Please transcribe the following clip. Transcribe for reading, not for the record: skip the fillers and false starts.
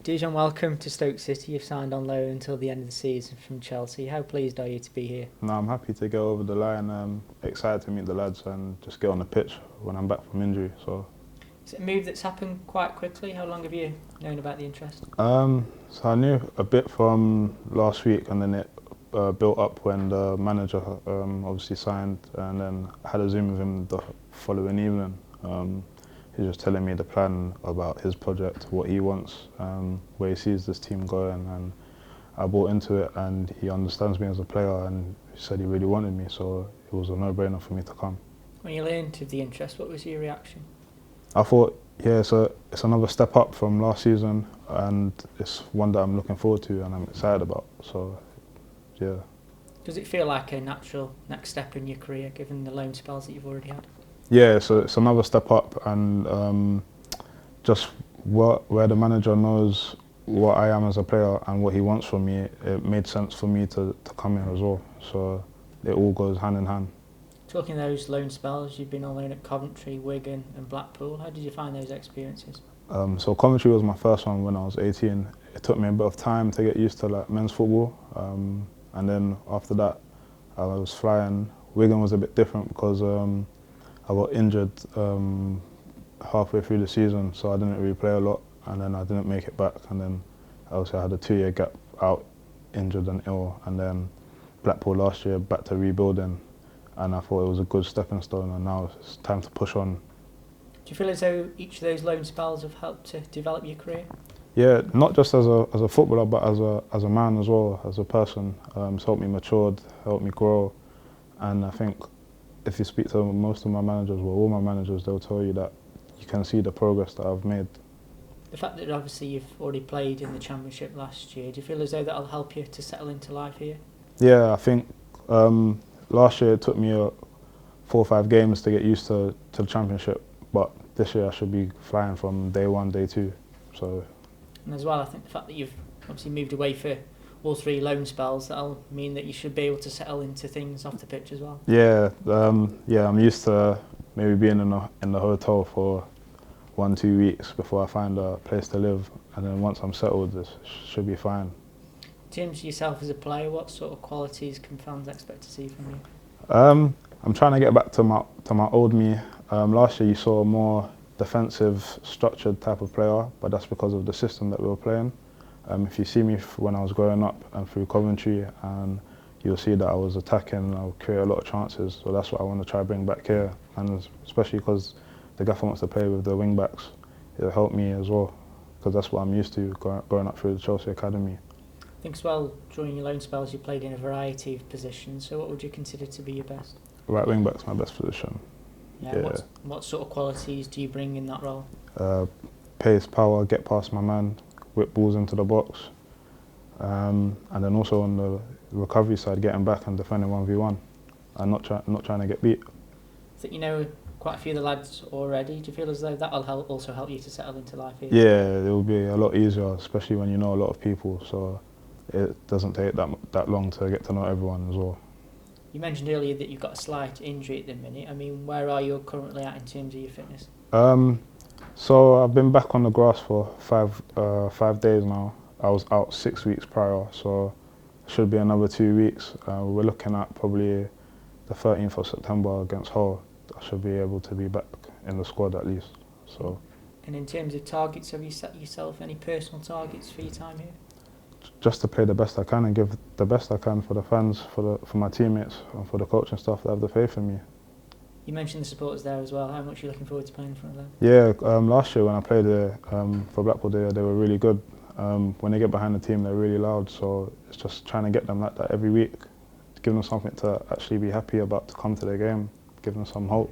Dujon, welcome to Stoke City. You've signed on loan until the end of the season from Chelsea. How pleased are you to be here? No, I'm happy to go over the line. Excited to meet the lads and just get on the pitch when I'm back from injury. So, Is it a move that's happened quite quickly? How long have you known about the interest? so I knew a bit from last week, and then it built up when the manager obviously signed, and then I had a Zoom with him the following evening. He was just telling me the plan about his project, what he wants, where he sees this team going, and I bought into it, and he understands me as a player, and he said he really wanted me, so it was a no-brainer for me to come. When you learned of the interest, what was your reaction? I thought, yeah, it's another step up from last season, and it's one that I'm looking forward to and I'm excited about. So, yeah. Does it feel like a natural next step in your career, given the loan spells that you've already had? Yeah, so it's another step up, and just where the manager knows what I am as a player and what he wants from me, it made sense for me to come here as well. So it all goes hand in hand. Talking those loan spells, you've been on loan at Coventry, Wigan and Blackpool. How did you find those experiences? So Coventry was my first one when I was 18. It took me a bit of time to get used to like men's football, and then after that I was flying. Wigan was a bit different because I got injured halfway through the season, so I didn't really play a lot, and then I didn't make it back, and then obviously I had a 2-year gap out, injured and ill, and then Blackpool last year back to rebuilding, and I thought it was a good stepping stone, and now it's time to push on. Do you feel as though each of those loan spells have helped to develop your career? Yeah, not just as a footballer, but as a man as well, as a person. It's helped me mature, helped me grow, and I think if you speak to most of my managers, well, all my managers, they'll tell you that you can see the progress that I've made. The fact that obviously you've already played in the Championship last year, do you feel as though that'll help you to settle into life here? Yeah, I think last year it took me 4 or 5 games to get used to the Championship, but this year I should be flying from day 1, day 2. So. And as well, I think the fact that you've obviously moved away for all 3 loan spells, that'll mean that you should be able to settle into things off the pitch as well. Yeah, I'm used to maybe being in the hotel for 1-2 weeks before I find a place to live, and then once I'm settled, this should be fine. In terms of yourself as a player, what sort of qualities can fans expect to see from you? I'm trying to get back to my old me. Last year you saw a more defensive, structured type of player, but that's because of the system that we were playing. If you see me when I was growing up and through Coventry, and you'll see that I was attacking and I would create a lot of chances. So that's what I want to try to bring back here, and especially because the gaffer wants to play with the wing backs, it'll help me as well, because that's what I'm used to growing up through the Chelsea Academy. I think as well, during your loan spells you played in a variety of positions, so what would you consider to be your best? Right wing back's my best position. Yeah. What sort of qualities do you bring in that role? Pace, power, get past my man, whip balls into the box, and then also on the recovery side, getting back and defending 1v1, and not trying to get beat. I think you know quite a few of the lads already. Do you feel as though that'll also help you to settle into life here? Yeah, it will be a lot easier, especially when you know a lot of people, so it doesn't take that long to get to know everyone as well. You mentioned earlier that you've got a slight injury at the minute. I mean, where are you currently at in terms of your fitness? So I've been back on the grass for 5 days now. I was out 6 weeks prior, so it should be another 2 weeks. We're looking at probably the 13th of September against Hull. I should be able to be back in the squad at least. So. And in terms of targets, have you set yourself any personal targets for your time here? Just to play the best I can and give the best I can for the fans, for my teammates, and for the coaching staff that have the faith in me. You mentioned the supporters there as well. How much are you looking forward to playing in front of them? Yeah, last year when I played there for Blackpool, they were really good. When they get behind the team, they're really loud. So it's just trying to get them like that every week, give them something to actually be happy about, to come to their game, give them some hope.